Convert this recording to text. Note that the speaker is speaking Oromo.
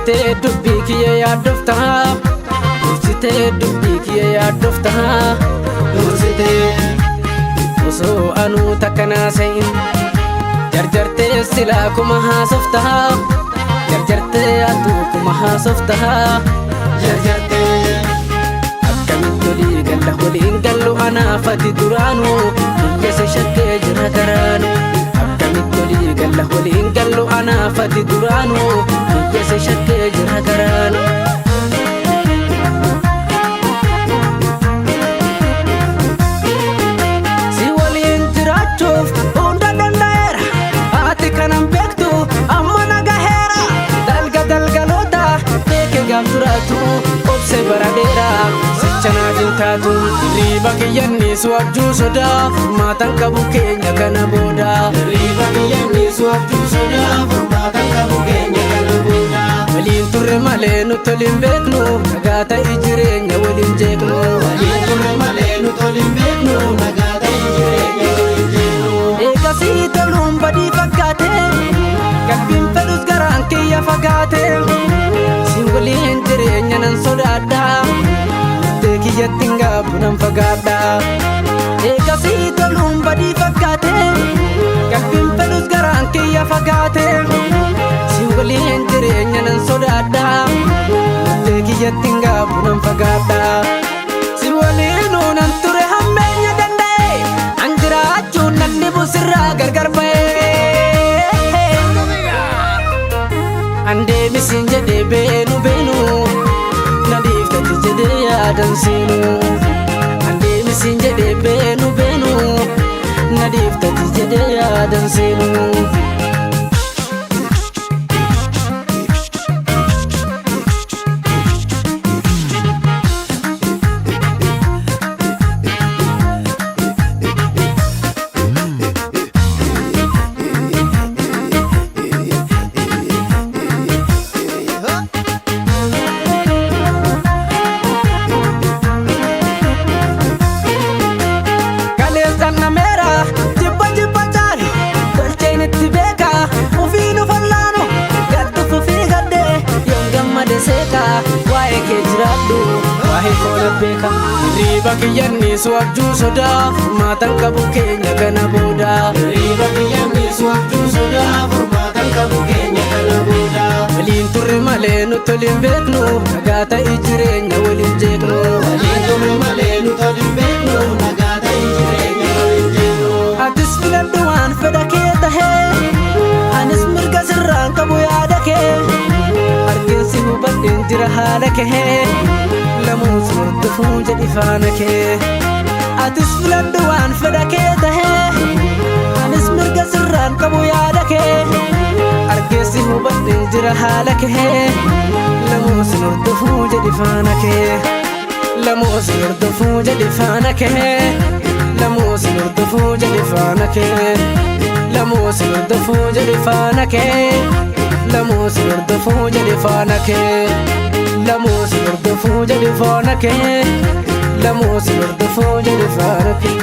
Dursitee dubbii kiyya yaaddoftaa, dursitee dubbii kiyya yaaddoftaa, dursitee osoo anuu takka naasa'in jarjartee silaa kuma haasoftaa, jarjartee atuu kuma haasoftaa, jarjartee akkamitti olii galla waliin gallu anaaf ati duraanuu biyya si shakkee jira garaanuu. Akkamitti olii galla waliin gallu anaaf ati duraanuu biyya si shakkee jira garaanuu. Si waliin jiraachuuf hunda danda'eera, ati kanan beektu amma nagaheera. Dalga dalgaloota beeke gaaf duraatu obse baradeera. Sichanaa jintaatu riiba kiyyannis wabjuu sodaa, maatan qabu keenya kana booda. Riiba kiyyannis wabjuu sodaa, maatan qabu keenya kana booda. Waliin turre malee nuti waliin beeknu, nagaa ta'e jireenya waliin jeeqnu. Waliin turre malee nuti waliin beeknu, nagaa ta'e jireenya waliin jeeqnu. Eegasii toluun badii fakkaate, qalbiin fedhus garaan kiyya fagaate. Si waliin jireenya nan sodaadha, kiyyattiin gaafu nan fagaadha. Eegasii toluun badii fakkaate, qalbiin fedhus garaan kiyya fagaate. Si waliin jireenya nan sodaadha, kiyyattiin gaafu nan fagaadha. Si waliinuu nan ture hammeenya danda'e, an jiraachuun nan dhibu sirraa gargar ba'e. An deemisiin jedhee beenu beenu, nadiiftati jedhee yaadan seenu. An deemisiin jedhee beenu beenu, nadiiftati jedhee yaadan seenu. Waa'ee kee jiraadhu, waa'ee koona beeka. Riiba kiyyannis wabjuu sodaa, maatan qabu keenya kana booda. Riiba kiyyannis wabjuu sodaa, maatan qabu keenya kana booda. Waliin turre malee nuti waliin beeknu, nagaa ta'e jireenya waliin jeeqnu. Waliin turre malee nuti waliin beeknu, nagaa ta'e jireenya waliin jeeqnu. Atis filadhu waan fedha kee tahee, anis mirga sirraan qabu yaada kee. Argeessi hubadheen jira haala kee, lamuus hordofuu jedhi faana kee. Atis filadhu waan fedha kee tahee, anis mirga sirraan qabu yaada kee. Argeessi hubadheen jira haala kee, lamuus hordofuu jedhi faana kee. Lamuus hordofuu jedhi faana kee, lamuus hordofuu jedhi faana kee. Lamuus hordofuu jedhi faana kee. Lamuus hordofuu jedhi faana kee. Lamuus hordofuu jedhi faana kee. Lamuus hordofuu jedhi faana kee.